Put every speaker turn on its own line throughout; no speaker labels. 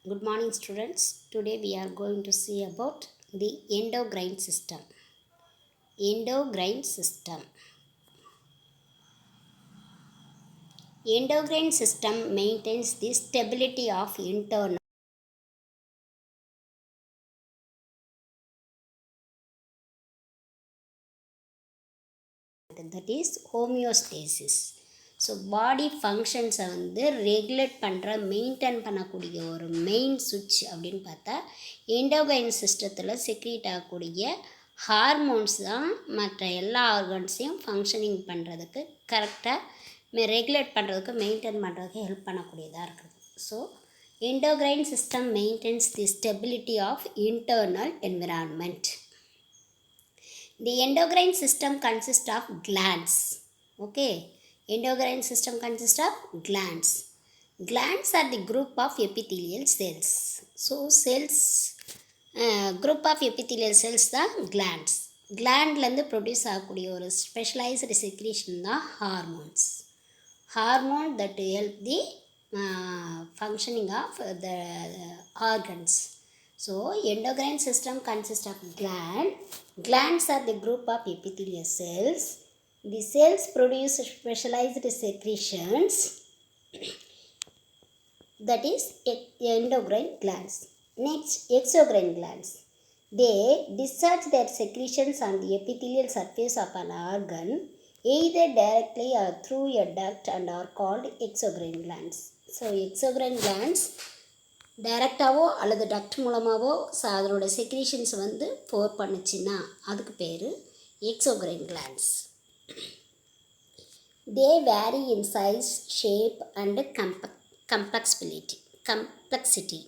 Good morning, students. Today we are going to see about the endocrine system. Endocrine system. Endocrine system maintains the stability of internal, that is homeostasis. So body ஃபங்க்ஷன்ஸை regulate பண்ணுற maintain பண்ணக்கூடிய ஒரு main சுவிட்ச் அப்படின்னு பார்த்தா எண்டோகைன் சிஸ்டத்தில் secrete ஆகக்கூடிய hormones தான் மற்ற எல்லா ஆர்கன்ஸையும் ஃபங்க்ஷனிங் பண்ணுறதுக்கு கரெக்டாக ரெகுலேட் பண்ணுறதுக்கு மெயின்டைன் பண்ணுறதுக்கு ஹெல்ப் பண்ணக்கூடியதாக இருக்குது. So endocrine system maintains the stability of internal environment. The endocrine system consists of glands. Okay, endocrine system consists of glands. Glands are the group of epithelial cells. So cells group of epithelial cells தான் glands. glandலேருந்து produce ஆகக்கூடிய ஒரு specialised secretion தான் hormones. Hormone that help the functioning of the organs. So endocrine system consists of gland. Glands are the group of epithelial cells. The cells produce specialized secretions, that is endocrine glands. Next, exocrine glands. They discharge their secretions on the epithelial surface of an organ either directly or through a duct and are called exocrine glands. So exocrine glands டைரெக்டாகவோ அல்லது duct மூலமாகவோ அதனோட secretions pour பண்ணுச்சுன்னா அதுக்கு பேர் exocrine glands. They vary in size, shape and complexity.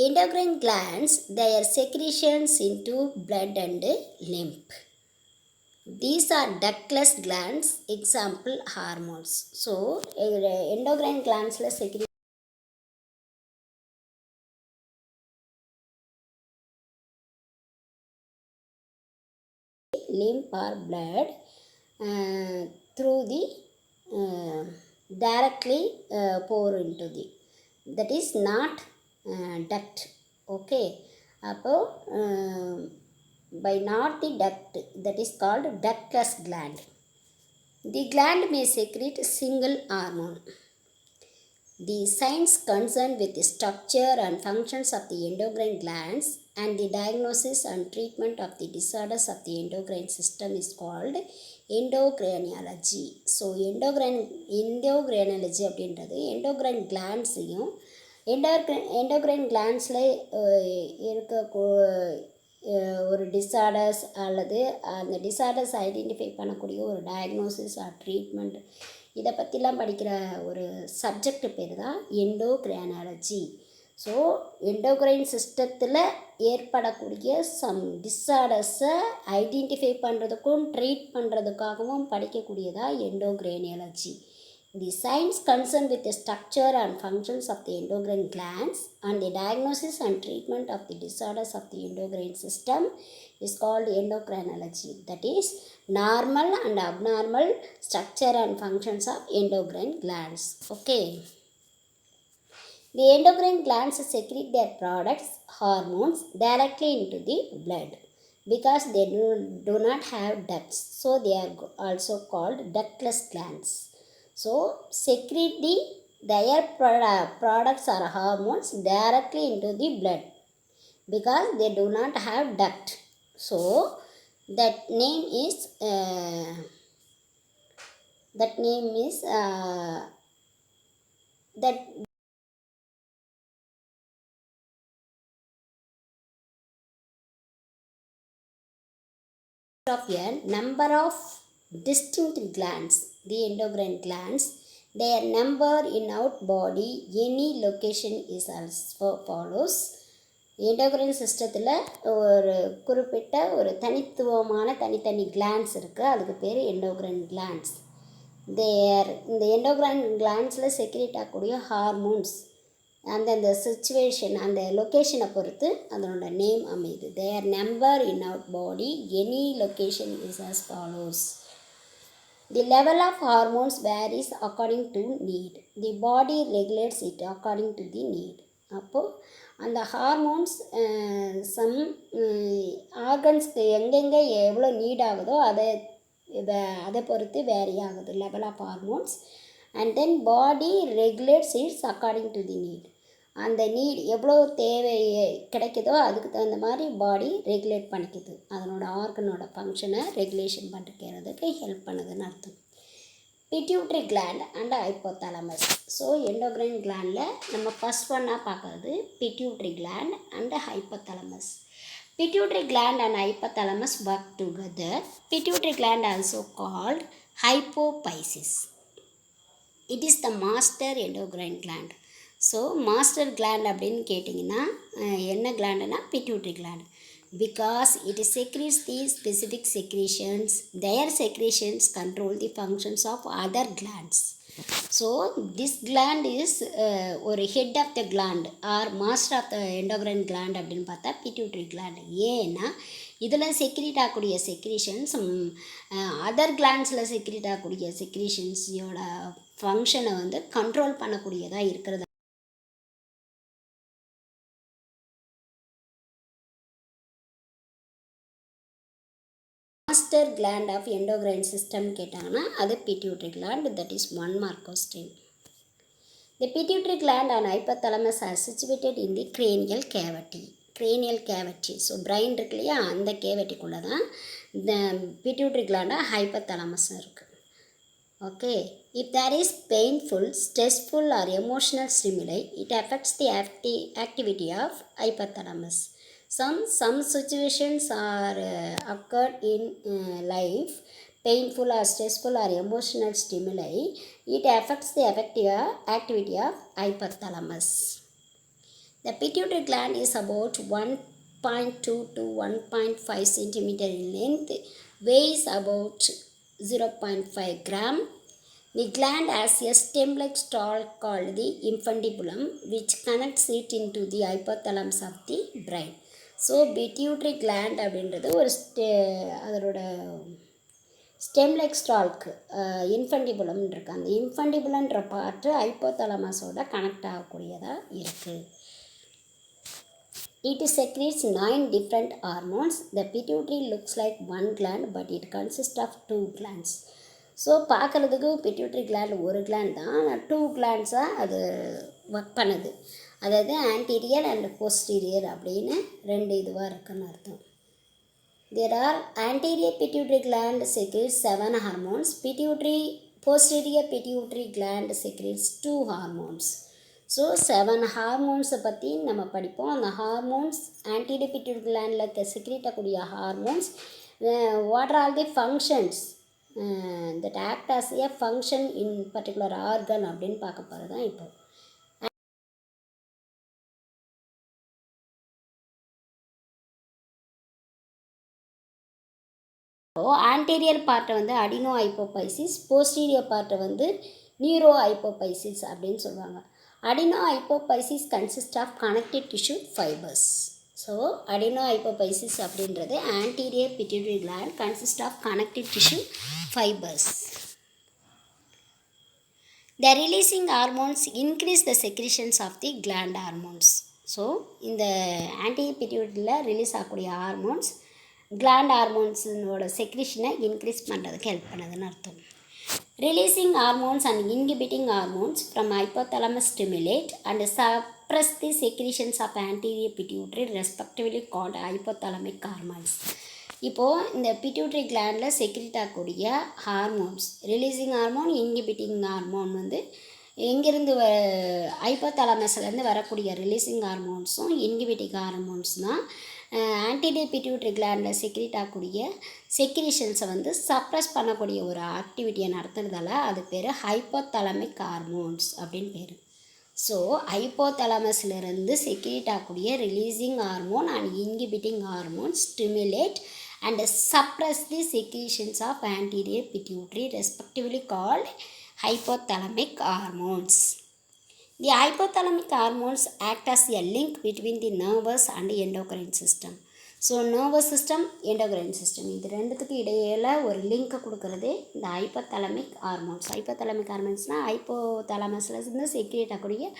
Endocrine glands, their secretions into blood and lymph. These are ductless glands, example hormones. So endocrine glands la secrete lymph or blood through the directly pour into the, that is not duct. Okay, appo by not the duct, that is called ductless gland. The gland may secrete single hormone. The science concerned with the structure and functions of the endocrine glands and the diagnosis and treatment of the disorders of the endocrine system is called endocrinology. So endocrinology அப்படின்றது endocrine glandsையும் endocrine glandsல இருக்க ஒரு disorders அல்லது அந்த disorders identify பண்ணக்கூடிய ஒரு diagnosis R treatment, இதை பற்றிலாம் படிக்கிற ஒரு சப்ஜெக்ட் பேர் தான் எண்டோக்ரைனாலஜி. ஸோ எண்டோக்ரைன் சிஸ்டத்தில் ஏற்படக்கூடிய சம் டிஸார்டர்ஸை ஐடென்டிஃபை பண்ணுறதுக்கும் ட்ரீட் பண்ணுறதுக்காகவும் படிக்கக்கூடியதாக endocrinology. The science concerned with the structure and functions of the endocrine glands and the diagnosis and treatment of the disorders of the endocrine system is called endocrinology. That is normal and abnormal structure and functions of endocrine glands. Okay. The endocrine glands secrete their products, hormones, directly into the blood because they do not have ducts. So they are also called ductless glands. So secrete their products or hormones directly into the blood because they do not have duct. So that name is that of a number of distinct glands, the endocrine glands. Their number in out body any location is as follows. Endocrine சிஸ்டத்தில் ஒரு குறிப்பிட்ட ஒரு தனித்துவமான தனித்தனி glands இருக்குது, அதுக்கு பேர் endocrine glands. இந்த எண்டோக்ரைன் கிளாண்ட்ஸில் செக்ரேட் ஆகக்கூடிய ஹார்மோன்ஸ் அந்தந்த சிச்சுவேஷன் அந்த லொக்கேஷனை பொறுத்து அதனோட நேம் அமையுது. தேர் number in out body any location is as follows. The level of hormones varies according to need. The body regulates it according to the need. அப்போது அந்த ஹார்மோன்ஸ் சம் ஆர்கன்ஸ்க்கு எங்கெங்கே எவ்வளோ நீட் ஆகுதோ அதை பொறுத்து வேரி ஆகுது level of hormones. And then body regulates its according to the need. அந்த need எவ்வளோ தேவை கிடைக்குதோ அதுக்கு தகுந்த மாதிரி பாடி ரெகுலேட் பண்ணிக்குது. அதனோட ஆர்கனோட ஃபங்க்ஷனை ரெகுலேஷன் பண்ணிக்கிறதுக்கு ஹெல்ப் பண்ணுதுன்னு அர்த்தம். Pituitary gland and hypothalamus. So endocrine கிளாண்டில் நம்ம ஃபஸ்ட் ஒன்னாக பார்க்குறது pituitary gland and hypothalamus. Pituitary gland and hypothalamus work together. Pituitary gland also called hypophysis. It is the master endocrine gland. So master gland அப்படின்னு கேட்டிங்கன்னா என்ன கிளாண்டுனா pituitary gland. Because it secretes the specific secretions. their secretions control the functions of other glands. So this gland is ஒரு head of the gland or master of the endocrine gland அப்படின்னு பார்த்தா pituitary gland. ஏன்னா இதில் secrete ஆகக்கூடிய secretions other கிளாண்ட்ஸில் secrete ஆகக்கூடிய செக்ரீஷன்ஸோட ஃபங்க்ஷனை வந்து control பண்ணக்கூடியதாக இருக்கிறது. Master gland of endocrine system கேட்டாங்கன்னா அது pituitary gland. That is 1 mark question. The pituitary gland and hypothalamus are situated in the cranial cavity. cranial cavity. So brain இருக்கு இல்லையா, அந்த கேவிட்டிக்குள்ளே தான் இந்த பிட்யூட்ரி கிளாண்டாக ஹைப்போதாலமஸ் இருக்குது. Okay, if there is painful, stressful or emotional stimuli, it affects the activity of hypothalamus. Some situations are occurred in life, painful or stressful or emotional stimuli, it affects the activity of hypothalamus. The pituitary gland is about 1.2 to 1.5 cm in length, weighs about 0.5 gram. The gland has a stem-like stalk called the infundibulum, which connects it into the hypothalamus of the brain. So pituitary gland அப்படின்றது ஒரு அதோட ஸ்டெம்லைக் ஸ்டால்க்கு இன்ஃபண்டிபுலம் இருக்குது. அந்த இன்ஃபண்டிபுலன்ற part ஹைப்போதாலமஸோட connect ஆகக்கூடியதாக இருக்குது. It secretes 9 different hormones. The pituitary looks like one gland, but it consists of 2 glands. So பார்க்குறதுக்கு pituitary gland ஒரு gland தான், 2 கிளாண்ட்ஸாக அது ஒர்க் பண்ணுது. அதாவது ஆன்டீரியர் அண்ட் போஸ்டீரியர் அப்படின்னு 2 இதுவாக இருக்குன்னு அர்த்தம். There are anterior pituitary gland secretes 7 hormones. Posterior pituitary gland secretes 2 hormones. So 7 ஹார்மோன்ஸை பற்றி நம்ம படிப்போம். அந்த ஹார்மோன்ஸ் ஆன்டீரியர் பிட்யூட்ரி கிளாண்டில் செக்ரீட் ஆகக்கூடிய hormones, what are all the functions that act as a function in particular organ அப்படின்னு பார்க்க போகிறது தான் இப்போ. ஆன்டீரியர் பார்ட்டை வந்து அடினோ ஹைப்போபைசிஸ், போஸ்டீரியர் பார்ட்டை வந்து நியூரோ ஹைப்போபைசிஸ் அப்படின்னு சொல்லுவாங்க. Adeno hypophysis consist of connective tissue fibres. So adeno hypophysis அப்படின்றது anterior pituitary gland consist of connective tissue fibres. The releasing hormones increase the secretions of the gland hormones. So இந்த anterior பிட்யூட்ரியில் release ஆகக்கூடிய hormones gland ஹார்மோன்ஸோட செக்ரிஷனை increase பண்ணுறதுக்கு help பண்ணுதுன்னு அர்த்தம். Releasing hormones and inhibiting hormones from hypothalamus stimulate and suppress the secretions of anterior pituitary respectively called hypothalamic hormones. இப்போது இந்த பிட்யூட்ரி கிளாண்டில் செக்ரிட் ஆகக்கூடிய hormones, releasing hormone, inhibiting hormone வந்து எங்கேருந்து ஹைப்போதாலமஸ்லேருந்து வரக்கூடிய ரிலீசிங் ஹார்மோன்ஸும் இன்ஹிபிட்டிங் ஹார்மோன்ஸ் தான் ஆன்டீரியர் பிட்யூட்ரி கிளாண்டில் செக்ரீட் ஆகக்கூடிய செக்ரீஷன்ஸை வந்து சப்ரஸ் பண்ணக்கூடிய ஒரு ஆக்டிவிட்டியை நடத்துறதால அது பேர் ஹைப்போதாலமிக் ஹார்மோன்ஸ் அப்படின்னு பேர். ஸோ ஹைப்போதாலமஸ்லேருந்து செக்ரீட் ஆகக்கூடிய releasing hormone and inhibiting hormone stimulate and suppress the secretions of anterior pituitary respectively called hypothalamic hormones. The hypothalamic hormones act as a link between the nervous and endocrine system. So nervous system, endocrine system இது ரெண்டுத்துக்கு இடையில ஒரு லிங்க்கை கொடுக்குறது இந்த ஹைப்போதலமிக் hormones. ஹைப்போதலமிக் ஹார்மோன்ஸ்னால் ஹைப்போதலமஸ்லேருந்து secrete ஆகக்கூடிய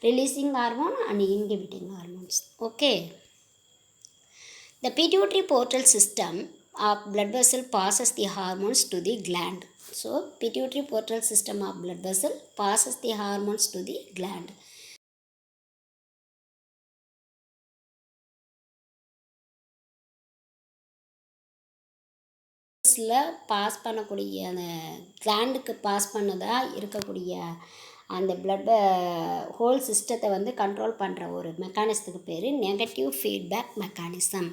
releasing hormone and inhibiting hormones. Okay. The pituitary portal system of blood vessel passes the hormones to the gland. So, pituitary portal system of blood vessel passes the hormones to the gland. Pass பண்ணக்கூடிய அந்த கிளாண்டுக்கு pass பண்ணதாக இருக்கக்கூடிய அந்த blood whole சிஸ்டத்தை வந்து control பண்ணுற ஒரு மெக்கானிசத்துக்கு பேர் negative feedback mechanism.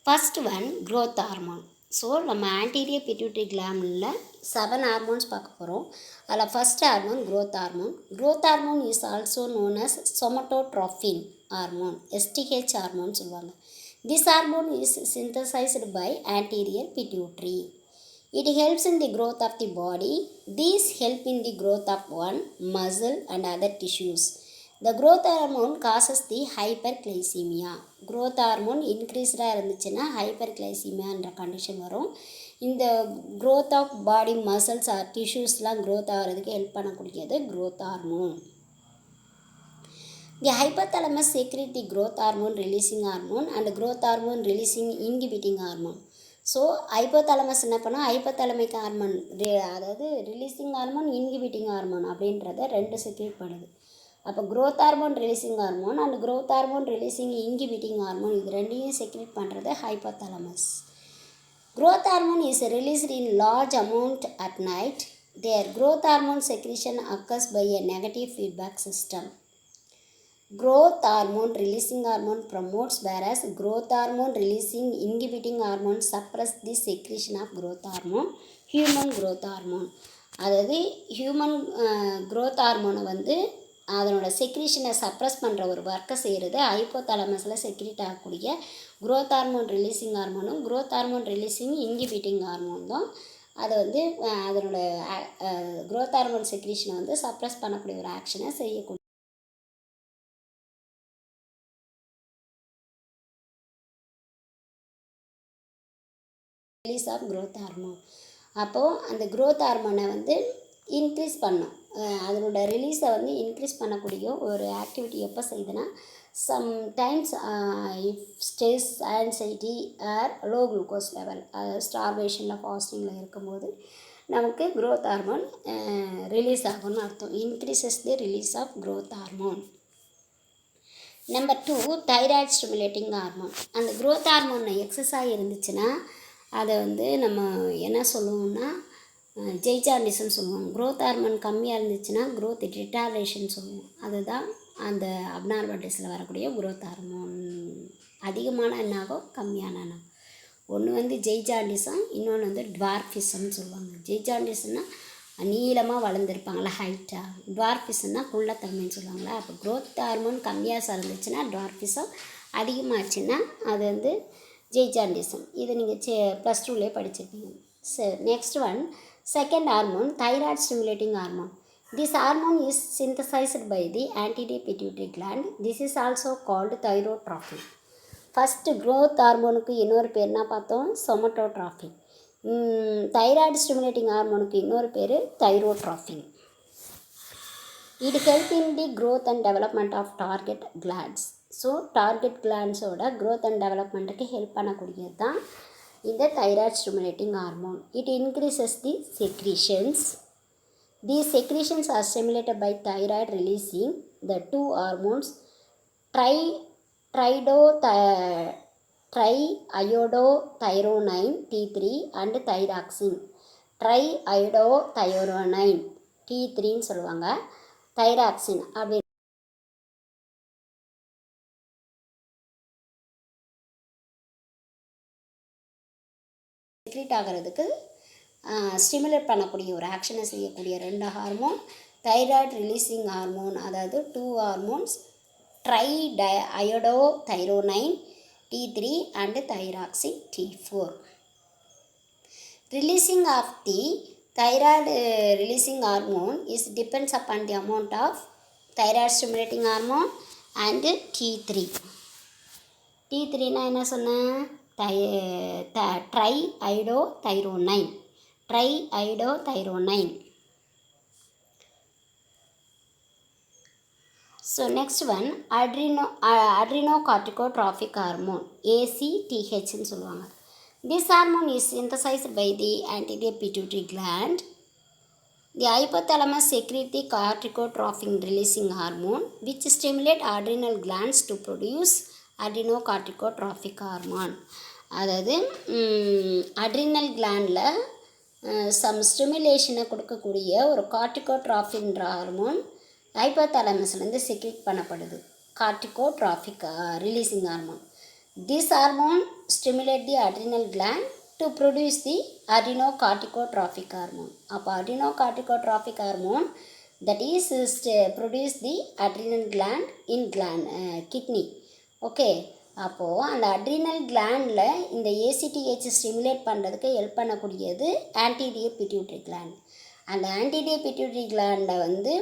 First one growth hormone. So நம்ம ஆன்டீரியர் பிட்யூட்டரி கிளாண்டில் 7 ஹார்மோன்ஸ் பார்க்க போகிறோம். அதில் first hormone growth hormone. Growth hormone is also known as somatotropin hormone, STH hormone சொல்லுவாங்க. This hormone is synthesized by anterior pituitary. It helps in the growth of the body. These help in the growth of one muscle and other tissues. The growth hormone causes the hyperglycemia. Growth hormone increased இருந்துச்சுன்னா hyperglycemia என்ற condition வரும். இந்த growth of body muscles or tissuesலாம் growth ஆகிறதுக்கு help பண்ணக்கூடியது growth hormone. The hypothalamus secretes the growth hormone releasing hormone and growth hormone releasing inhibiting hormone. So hypothalamus என்ன பண்ணால் hypothalamic hormone அதாவது releasing hormone, inhibiting hormone அப்படின்றத ரெண்டு secrete பண்ணுது. அப்போ growth hormone releasing hormone and growth hormone releasing inhibiting hormone இது ரெண்டையும் secrete பண்ணுறது hypothalamus. Growth hormone is released in large amount at night. There growth hormone secretion occurs by a negative feedback system. Growth hormone releasing hormone promotes, whereas growth hormone releasing inhibiting hormone suppress the secretion of growth hormone. Human growth hormone அதாவது human growth ஹார்மோனை வந்து அதனோட செக்ரீஷனை suppress பண்ணுற ஒரு ஒர்க்கை செய்கிறது ஹைப்போதலமஸில் செக்ரேட் ஆகக்கூடிய growth ஹார்மோன் ரிலீசிங் ஹார்மோனும் growth hormone releasing inhibiting hormone தான். அதை வந்து அதனோட growth ஹார்மோன் செக்ரீஷனை வந்து சப்ரஸ் பண்ணக்கூடிய ஒரு ஆக்ஷனை செய்யக்கூடிய ரிலீஸ் ஆஃப் க்ரோத் ஹார்மோன். அப்போது அந்த க்ரோத் ஹார்மோனை வந்து இன்க்ரீஸ் பண்ணும். அதனோட ரிலீஸை வந்து இன்க்ரீஸ் பண்ணக்கூடிய ஒரு ஆக்டிவிட்டி எப்போ செய்யுதுன்னா sometimes if stress, anxiety or low glucose level, ஸ்டார்வேஷனில் ஃபாஸ்டிங்கில் இருக்கும்போது நமக்கு க்ரோத் ஹார்மோன் ரிலீஸ் ஆகும்னு அர்த்தம். Increases the release of growth hormone. Number 2 thyroid stimulating hormone. அந்த க்ரோத் ஹார்மோன் எக்ஸஸாக இருந்துச்சுன்னா அதை வந்து நம்ம என்ன சொல்லுவோம்னா ஜெய்ஜாண்டிஸ்ன்னு சொல்லுவோம். க்ரோத் ஹார்மோன் கம்மியாக இருந்துச்சுன்னா க்ரோத் ரிட்டார்டேஷன் சொல்லுவோம். அதுதான் அந்த அப்நார்மலிட்டிஸில் வரக்கூடிய க்ரோத் ஹார்மோன். அதிகமான என்னாகும், கம்மியான என்னாகும். ஒன்று வந்து ஜெய்ஜாண்டிஸும், இன்னொன்று வந்து டுவார்ஃபிசம்னு சொல்லுவாங்க. ஜெய்ஜாண்டிஸ்னால் நீளமாக வளர்ந்துருப்பாங்களா ஹைட்டாக, டுவார்ஃபிசம்னால் குள்ளத்தன்மைன்னு சொல்லுவாங்களா. அப்போ க்ரோத் ஹார்மோன் கம்மியாக இருந்துச்சுன்னா டுவார்ஃபிசம், அதிகமாகச்சுன்னா அது வந்து ஜெய்ஜாண்டிசம். இது நீங்கள் +2 படிச்சிருப்பீங்க. Next one second hormone thyroid stimulating hormone. This hormone is synthesised by the anterior pituitary gland. This is also called thyrotropin. First growth ஹார்மோனுக்கு இன்னொரு பேர்னா பார்த்தோம் சொமட்டோட்ரோபின். தைராய்டு ஸ்டிமுலேட்டிங் ஹார்மோனுக்கு இன்னொரு பேர் thyrotropin. It help in the growth and development of target glands. So target கிளாண்ட்ஸோட growth and டெவலப்மெண்ட்டுக்கு ஹெல்ப் பண்ணக்கூடியது தான் இந்த thyroid stimulating hormone. It increases the secretions. These secretions are stimulated by thyroid releasing the 2 hormones triiodothyronine T3 and thyroxine. triiodothyronine T3ன்னு சொல்லுவாங்க, thyroxine அப்படி secrete ஆகிறதுக்கு stimulate பண்ணக்கூடிய ஒரு ஆக்ஷனை செய்யக்கூடிய 2 ஹார்மோன் தைராய்டு ரிலீசிங் ஹார்மோன், அதாவது 2 hormones triiodothyronine T3 and thyroxine T4. Releasing of the thyroid releasing hormone is depends upon the amount of thyroid stimulating hormone and T3. T3னா என்ன சொன்னேன்? Triiodothyronine. Triiodothyronine. So next one adrenocorticotropic hormone ACTH ன்னு சொல்லுவாங்க. This hormone is synthesized by the anterior pituitary gland. The hypothalamus secretes the corticotropin releasing hormone which stimulate adrenal glands to produce adrenocorticotropic hormone. அதாவது adrenal கிளாண்டில் some ஸ்டிமுலேஷனை கொடுக்கக்கூடிய ஒரு கார்டிகோட்ராஃபின்ற hormone ஹைப்போதாலமஸ்லேருந்து secrete பண்ணப்படுது. Corticotrophic releasing hormone. This hormone stimulate the adrenal gland to produce the adrenocorticotropic hormone. அப்போ adrenocorticotropic hormone that is produce the adrenal gland in kidney. Okay, அப்போது அந்த அட்ரினல் கிளாண்டில் இந்த ACTH ஸ்டிமுலேட் பண்ணுறதுக்கு ஹெல்ப் பண்ணக்கூடியது anterior pituitary gland. அந்த anterior pituitary கிளாண்டை வந்து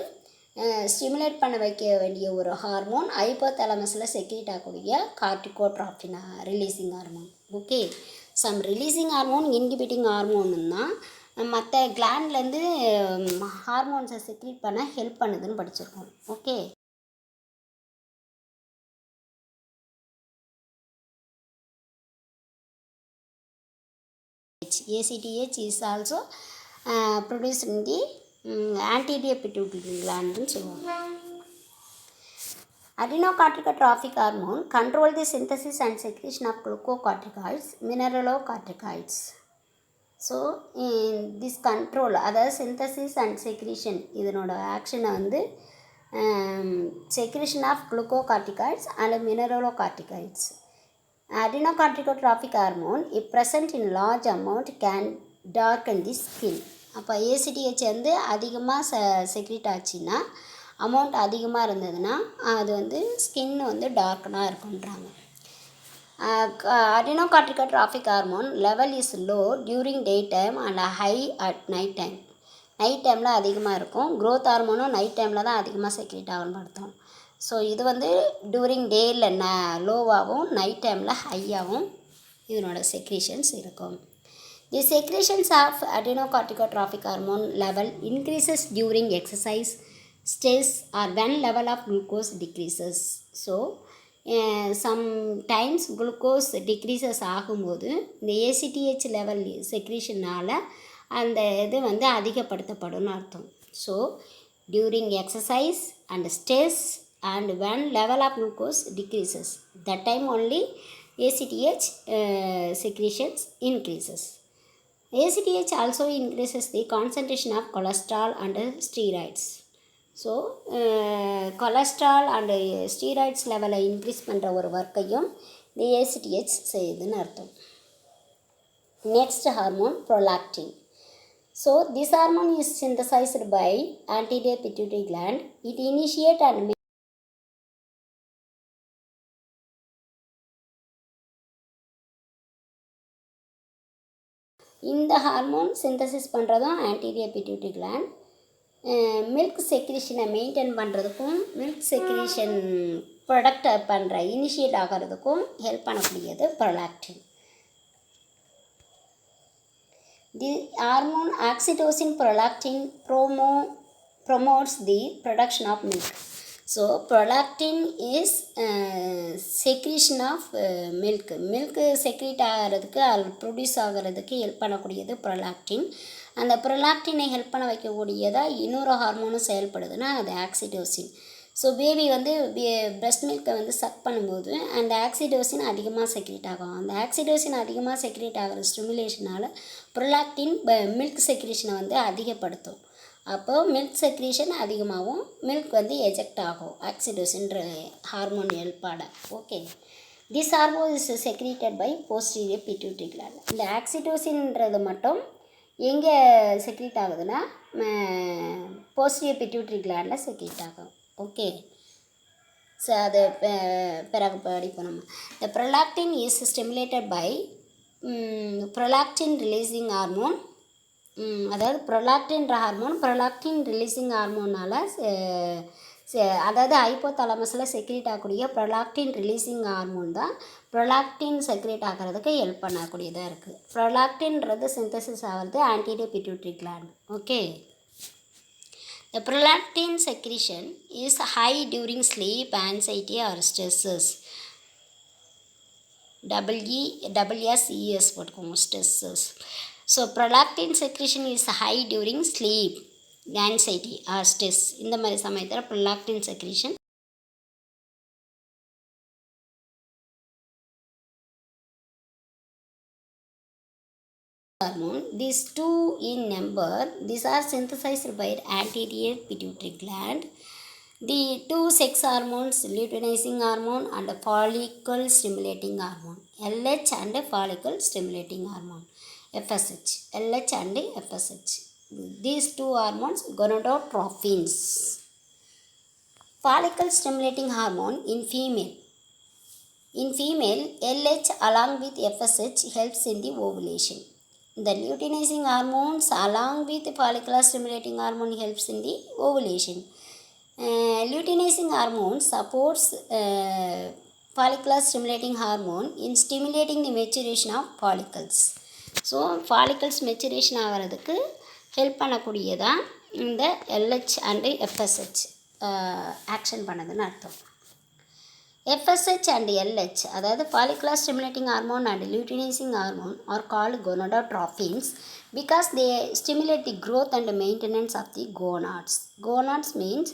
stimulate பண்ண வைக்க வேண்டிய ஒரு ஹார்மோன் ஹைப்போதாலமஸில் செக்ரீட் ஆகக்கூடிய corticotrophin releasing hormone. Okay, some releasing hormone inhibiting ஹார்மோன்னு தான் மற்ற கிளாண்ட்லேருந்து ஹார்மோன்ஸை செக்ரீட் பண்ண ஹெல்ப் பண்ணுதுன்னு படிச்சிருக்கோம். Okay, ACTH is also produced in the anterior pituitary gland ன்னு சொல்லுவாங்க. Adrenocorticotropic hormone control the synthesis and secretion of glucocorticoids, mineralocorticoids. So this control, அதாவது சிந்தசிஸ் அண்ட் செக்ரீஷன், இதனோட ஆக்ஷனை வந்து secretion of glucocorticoids and mineralocorticoids. Adrenocorticotropic hormone if present in large amount can darken the skin. அப்போ ACTH வந்து அதிகமாக secrete ஆச்சுன்னா, amount அதிகமாக இருந்ததுன்னா அது வந்து ஸ்கின் வந்து டார்க்கனாக இருக்குன்றாங்க. Adrenocorticotropic hormone level is low during daytime and high at night time. Night டைமில் அதிகமாக இருக்கும். க்ரோத் ஹார்மோனும் நைட் டைமில் தான் அதிகமாக செக்ரீட் ஆகும்னு அர்த்தம். ஸோ இது வந்து டூரிங் டேயில் லோவாகவும் நைட் டைமில் ஹையாகவும் இதனோட செக்ரீஷன்ஸ் இருக்கும். The secretions of adrenocorticotropic hormone level increases during exercise, stress or when level of glucose decreases. So sometimes glucose decreases ஆகும்போது இந்த ACTH லெவல் செக்ரீஷனால் அந்த இது வந்து அதிகப்படுத்தப்படும்னு அர்த்தம். So during exercise and stress and when level of glucose decreases, that time only ACTH secretions increases. ACTH also increases the concentration of cholesterol and steroids. So cholesterol and steroids level increase பண்ணுற ஒரு ஒர்க்கையும் இந்த ACTH செய்யுதுன்னு அர்த்தம். Next hormone prolactin. So this hormone is synthesized by anterior pituitary gland. It initiate and இந்த hormone synthesis பண்ணுறதும் anterior pituitary gland. Milk செக்ரீஷனை maintain பண்ணுறதுக்கும் milk secretion product பண்ணுற இனிஷியேட் ஆகிறதுக்கும் ஹெல்ப் பண்ணக்கூடியது prolactin. The hormone oxytocin prolactin promotes the production of milk. So prolactin is secretion of milk. Milk secrete ஆகிறதுக்கு அது produce ஆகிறதுக்கு help பண்ணக்கூடியது ப்ரொலாக்டின். அந்த ப்ரொலாக்டினை ஹெல்ப் பண்ண வைக்கக்கூடியதாக இன்னொரு ஹார்மோனும் செயல்படுதுன்னா அது ஆக்சிடோசின். ஸோ பேபி வந்து பிரஸ்ட் மில்கை வந்து சக் பண்ணும்போது அந்த ஆக்சிடோசின் அதிகமாக செக்ரீட் ஆகும். அந்த ஆக்சிடோசின் அதிகமாக செக்ரீட் ஆகிற ஸ்டிமுலேஷனால் ப்ரொலாக்டின் மில்க் செக்ரீஷனை வந்து அதிகப்படுத்தும். அப்போது மில்க் செக்ரீஷன் அதிகமாகவும் மில்க் வந்து எஜெக்ட் ஆகும் ஆக்சிடோசின்ற ஹார்மோன் ஹெல்ப்பாட. Okay, this hormone is secreted by posterior pituitary gland. இந்த ஆக்சிடோசின்றது மட்டும் எங்கே செக்ரீட் ஆகுதுன்னா போஸ்டீரியர் பிட்யூட்டரி கிளாண்டில் செக்ரீட் ஆகும். ஓகே, ஸோ அது பிறகு படிப்போம் நம்ம. The prolactin is stimulated by prolactin releasing hormone. அதாவது ப்ரொலாக்டின்ற ஹார்மோன் ரிலீசிங் ஹார்மோனால் அதாவது ஹைப்போதாலமஸில் செக்ரேட் ஆகக்கூடிய ப்ரொலாக்டின் ரிலீசிங் ஹார்மோன் தான் ப்ரொலாக்டின் செக்ரேட் ஆகிறதுக்கு ஹெல்ப் பண்ணக்கூடியதாக இருக்குது. ப்ரொலாக்டின்றது சிந்தசிஸ் ஆகிறது anterior pituitary gland. Okay. The prolactin secretion is high during sleep, anxiety or stresses. SES போட்டுக்கோங்க, stresses. So prolactin secretion is high during sleep, anxiety or stress. இந்த மாதிரி சமயத்தில் prolactin secretion hormone. These two in number, these are synthesized by anterior pituitary gland. The two sex hormones, luteinizing hormone and follicle stimulating hormone, LH and follicle stimulating hormone, FSH, LH and FSH. These two hormones, gonadotrophins. Follicle stimulating hormone in female. In female, LH along with FSH helps in the ovulation. The luteinizing hormones along with follicular stimulating hormone helps in the ovulation. Luteinizing hormone supports follicular stimulating hormone in stimulating the maturation of follicles. So follicles maturation ஆகிறதுக்கு help பண்ணக்கூடியதான் இந்த LH and FSH action பண்ணதுன்னு அர்த்தம். FSH and LH, அதாவது follicular stimulating hormone and luteinizing hormone are called gonadotrophins because they stimulate the growth and maintenance of the gonads. Gonads means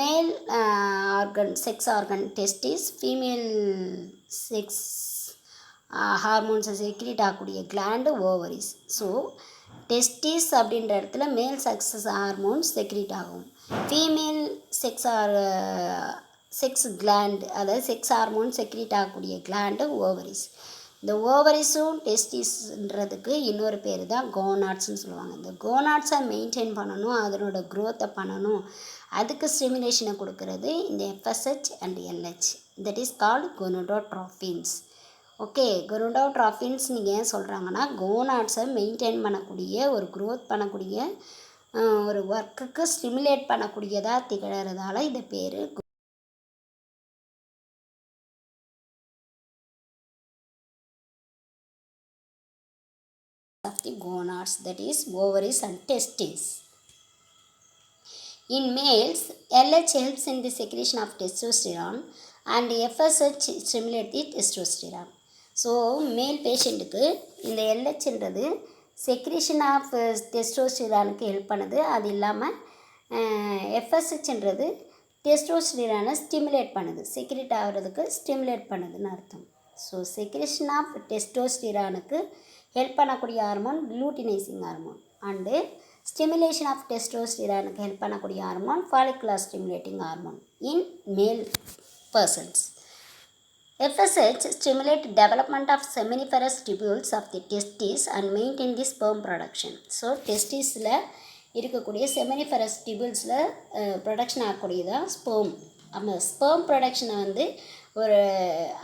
male organ, sex organ, testis, female sex ஹார்மோன்ஸை secrete ஆகக்கூடிய gland ovaries. So testis அப்படின்ற இடத்துல male sex hormones secrete ஆகும். Female sex gland, அதாவது sex hormone secrete ஆகக்கூடிய gland ovaries. இந்த ஓவரிஸும் டெஸ்டிஸ்ன்றதுக்கு இன்னொரு பேர் தான் கோனாட்ஸ்ன்னு சொல்லுவாங்க. இந்த கோனாட்ஸை மெயின்டைன் பண்ணணும், அதனோட க்ரோத்தை பண்ணணும், அதுக்கு ஸ்டிமுலேஷனை கொடுக்கறது இந்த FSH and LH. That is called gonadotrophins. Okay, gonadotrophins நீங்கள் ஏன் சொல்கிறாங்கன்னா கோனாட்ஸை மெயின்டைன் பண்ணக்கூடிய, ஒரு க்ரோத் பண்ணக்கூடிய, ஒரு ஒர்க்குக்கு ஸ்டிமுலேட் பண்ணக்கூடியதாக திகழறதால இது பேர் of the gonads, that is ovaries and testes. In males, LH helps in the secretion of testosterone and FSH stimulate the testosterone. So male பேஷண்ட்டுக்கு இந்த LHன்றது செக்ரேஷன் ஆஃப் டெஸ்டோஸ்டிரானுக்கு ஹெல்ப் பண்ணுது. அது இல்லாமல் FSHன்றது டெஸ்டோஸ்டிரானை ஸ்டிமுலேட் பண்ணுது, செக்ரேட் ஆகிறதுக்கு ஸ்டிமுலேட் பண்ணுதுன்னு அர்த்தம். ஸோ செக்ரேஷன் ஆஃப் டெஸ்டோஸ்டிரானுக்கு ஹெல்ப் பண்ணக்கூடிய hormone luteinising hormone and stimulation of டெஸ்டோஸ்டிரானுக்கு ஹெல்ப் பண்ணக்கூடிய hormone follicular stimulating hormone in male persons. FSH stimulate development of seminiferous tubules of the testes and maintain the sperm production. So டெஸ்டிஸில் இருக்கக்கூடிய seminiferous டியூபிள்ஸில் production ஆகக்கூடியதான் sperm. அந்த sperm ப்ரொடக்ஷனை வந்து ஒரு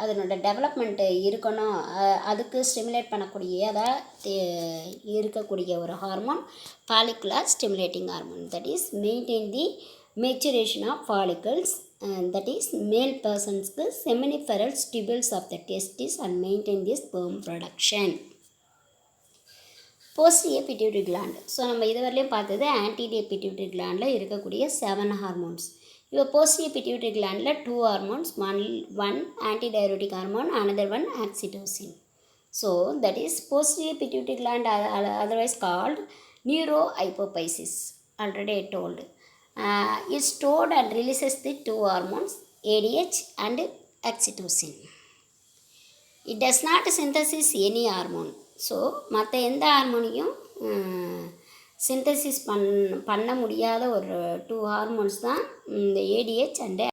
அதனோட டெவலப்மெண்ட்டு இருக்கணும், அதுக்கு ஸ்டிமுலேட் பண்ணக்கூடியதாக இருக்கக்கூடிய ஒரு hormone follicular stimulating hormone. That is maintain the maturation of follicles. That is male personsக்கு seminiferous tubules of the testis and maintain the sperm production. Posterior pituitary gland. So நம்ம இதுவரையிலையும் பார்த்தது anterior pituitary glandல இருக்கக்கூடிய 7 hormones. இப்போ posterior pituitary glandல 2 hormones, one antidiuretic hormone, another one oxytocin. So that is posterior pituitary gland, otherwise called neurohypophysis. Already I told. Is stored and releases the 2 hormones ADH and oxytocin. It does not synthesize any hormone. So மற்ற எந்த ஹார்மோனையும் synthesis பண்ண முடியாத ஒரு 2 hormones தான் இந்த ADH and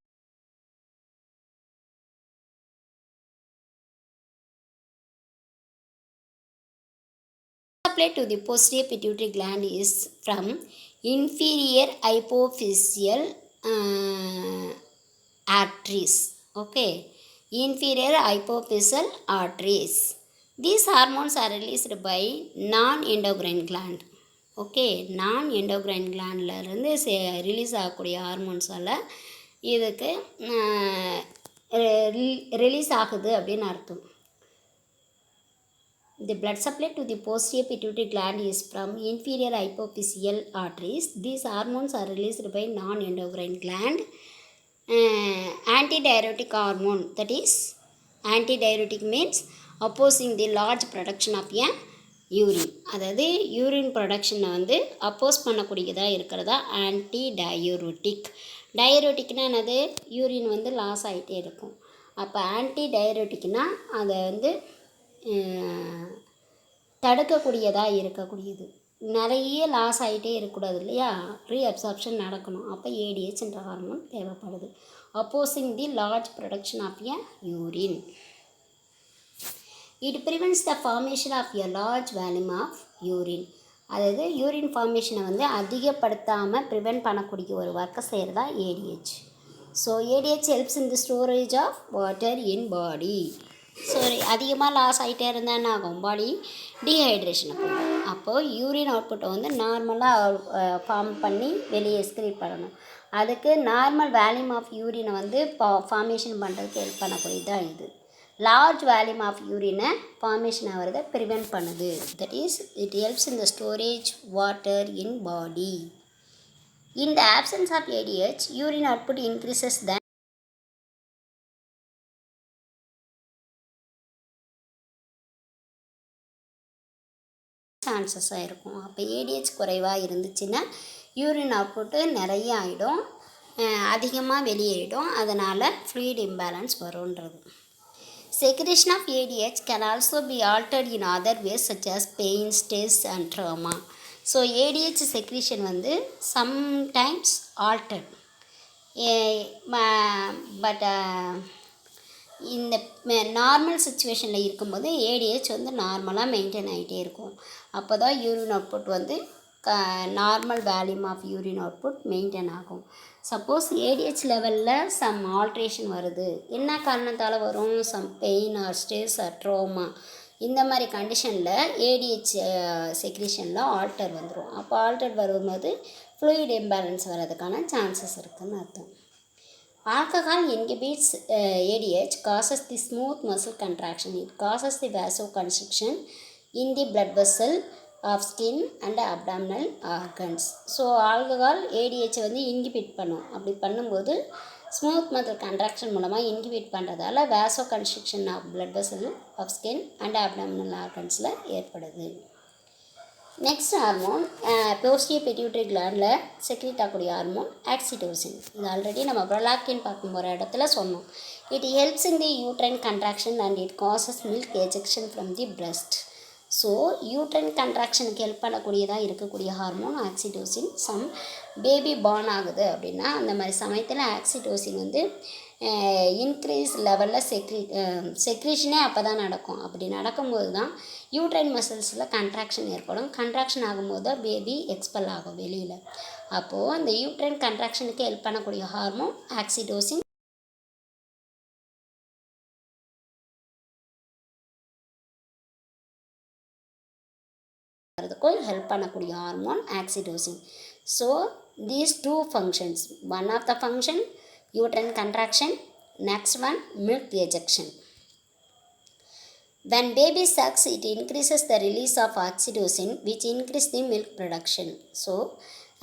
supply to the posterior pituitary gland is from inferior hypophyseal arteries. Okay, inferior hypophyseal arteries. These hormones are released by non-endocrine gland. Okay, நான் endocrine கிளாண்ட்லேருந்து release ஆகக்கூடிய ஹார்மோன்ஸால் இதுக்கு ரிலீஸ் ஆகுது அப்படின்னு அர்த்தம். The blood supply to the posterior pituitary gland is from inferior hypophyseal arteries. These hormones are released by non-endocrine gland. Antidiuretic hormone, that is, antidiuretic means opposing the large production of a urine. அதாவது urine ப்ரொடக்ஷனை வந்து அப்போஸ் பண்ணக்கூடியதாக இருக்கிறதா ஆன்டிடயூரோட்டிக். டயூரோட்டிக்னால் என்னது? Urine வந்து loss ஆகிட்டே இருக்கும். அப்போ ஆன்டிடயூரோட்டிக்னால் அதை வந்து தடுக்கக்கூடியதாக இருக்கக்கூடியது. நிறைய லாஸ் ஆகிட்டே இருக்கக்கூடாது இல்லையா, ரீஅப்சார்ப்ஷன் நடக்கணும். அப்போ ஏடிஹெச் என்ற ஹார்மோன் தேவைப்படுது. Opposing the large production of a urine. It prevents the formation of a large volume of urine. அதாவது யூரின் ஃபார்மேஷனை வந்து அதிகப்படுத்தாமல் ப்ரிவென்ட் பண்ணக்கூடிய ஒரு ஒர்க்கை செய்கிறதா ADH. So ADH helps in the storage of water in body. So அதிகமாக loss ஆகிட்டே இருந்தால் என்ன ஆகும்? பாடி டீஹைட்ரேஷன் ஆகும். அப்போது யூரின் அவுட்புட்டை வந்து நார்மலாக ஃபார்ம் பண்ணி வெளியே எக்ஸ்க்ரீட் பண்ணணும். அதுக்கு நார்மல் வால்யூம் ஆஃப் யூரினை வந்து ஃபார்மேஷன் பண்ணுறதுக்கு ஹெல்ப் பண்ணக்கூடியது தான் இது. லார்ஜ் வால்யூம் ஆஃப் யூரினை ஃபார்மேஷன் ஆகிறத ப்ரிவென்ட் பண்ணுது. That is it helps in the storage water in body. In the absence of ADH urine output increases the சான்சஸாக இருக்கும். அப்போ ஏடிஹெச் குறைவாக இருந்துச்சுன்னா யூரின் அவுட்புட்டு நிறைய ஆகிடும், அதிகமாக வெளியேறிடும். அதனால் ஃப்ளூயிட் இம்பேலன்ஸ் வரும்ன்றது. Secretion of ADH can also be altered in other ways such as pain, stress and trauma. So ADH secretion வந்து சம்டைம்ஸ் ஆல்டர்ட், பட் இந்த நார்மல் சுச்சுவேஷனில் இருக்கும்போது ஏடிஹெச் வந்து நார்மலாக மெயின்டைன் ஆகிட்டே இருக்கும். அப்போ தான் யூரின் அவுட்புட் வந்து normal volume of urine output maintain ஆகும். சப்போஸ் ஏடிஹெச் லெவலில் சம் ஆல்ட்ரேஷன் வருது, என்ன காரணத்தால் வரும்? Some pain or stress or trauma, இந்த மாதிரி கண்டிஷனில் ஏடிஹெச் செக்ரேஷனில் ஆல்டர் வந்துடும். அப்போ ஆல்டர் வரும்போது ஃப்ளூயிட் இம்பேலன்ஸ் வர்றதுக்கான சான்சஸ் இருக்குதுன்னு அர்த்தம். Alcohol inhibits ADH, causes the smooth muscle contraction. It causes the vasoconstriction in the blood vessel of skin and abdominal organs. So alcohol ADH வந்து இன்ஹிபிட் பண்ணும். அப்படி பண்ணும்போது ஸ்மூத் மசில் கன்ட்ராக்ஷன் மூலமாக inhibit பண்ணுறதால vasoconstriction of blood vessel of skin and abdominal organsல ஏற்படுது. Next hormone posterior pituitary கிளாண்டில் secrete ஆகக்கூடிய ஹார்மோன் ஆக்சிடோசின். இது ஆல்ரெடி நம்ம ப்ரொலாக்டின் பார்க்கும் போகிற இடத்துல சொன்னோம். It helps in the uterine contraction and it causes milk ejection from the breast. So uterine கன்ட்ராக்ஷனுக்கு ஹெல்ப் பண்ணக்கூடியதாக இருக்கக்கூடிய hormone oxytocin. Some baby born ஆகுது அப்படின்னா அந்த மாதிரி சமயத்தில் ஆக்சிடோசின் வந்து இன்க்ரீஸ் லெவலில் செக்ரீஷனே அப்போ தான் நடக்கும். அப்படி நடக்கும்போது தான் யூட்ரைன் மசில்ஸில் கன்ட்ராக்ஷன் ஏற்படும். கன்ட்ராக்ஷன் ஆகும்போது தான் பேபி எக்ஸ்பெல் ஆகும் வெளியில். அப்போது அந்த யூட்ரைன் கன்ட்ராக்ஷனுக்கு ஹெல்ப் பண்ணக்கூடிய ஹார்மோன் ஆக்சிடோசின். அதுக்கும் ஹெல்ப் பண்ணக்கூடிய hormone oxytocin. So these two functions, one of the function uterine contraction, next one milk ejection. When baby sucks, it increases the release of oxytocin which increase the milk production. So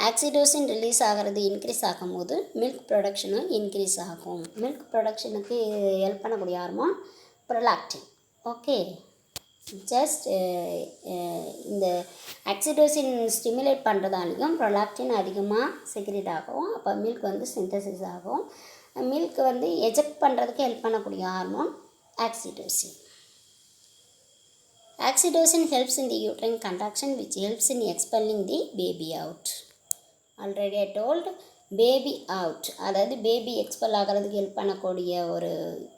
oxytocin release ஆகிறது increase ஆகும்போது milk ப்ரொடக்ஷனும் increase ஆகும். Milk ப்ரொடக்ஷனுக்கு help பண்ணக்கூடிய hormone prolactin. Okay, just இந்த oxytocin stimulate பண்ணுறதாலையும் prolactin அதிகமாக secrete ஆகும். அப்போ milk வந்து synthesis ஆகும். மில்க் வந்து எஜெக்ட் பண்ணுறதுக்கு ஹெல்ப் பண்ணக்கூடிய hormone oxytocin. Oxytocin helps in the uterine contraction which helps in expelling the baby out. Already I told baby out, அதாவது பேபி எக்ஸ்பெல் ஆகிறதுக்கு ஹெல்ப் பண்ணக்கூடிய ஒரு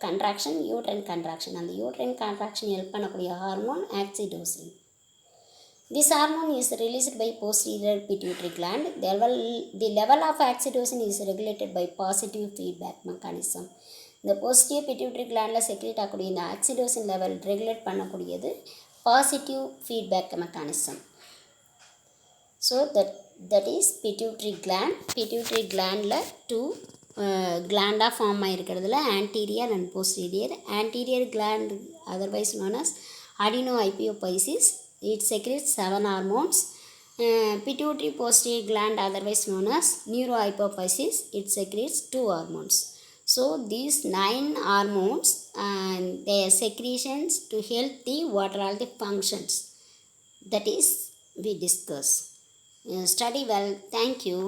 கன்ட்ராக்ஷன் யூட்ரைன் கன்ட்ராக்ஷன். அந்த யூட்ரைன் கன்ட்ராக்ஷன் ஹெல்ப் பண்ணக்கூடிய hormone oxytocin. This hormone is released by posterior pituitary gland. The level of oxytocin is regulated by positive feedback mechanism. இந்த posterior pituitary glandல secrete ஆகக்கூடிய இந்த oxytocin level regulate பண்ணக்கூடியது positive feedback mechanism. So that is pituitary gland. Pituitary glandல two glandae form ஆகிருக்கிறதுல anterior and posterior. Anterior gland otherwise known as adenohypophysis. It secretes 7 hormones. Pituitary posterior gland otherwise known as neurohypophysis. It secretes 2 hormones. So these 9 hormones and their secretions to help the what are all the functions that is we discuss. Study well. Thank you.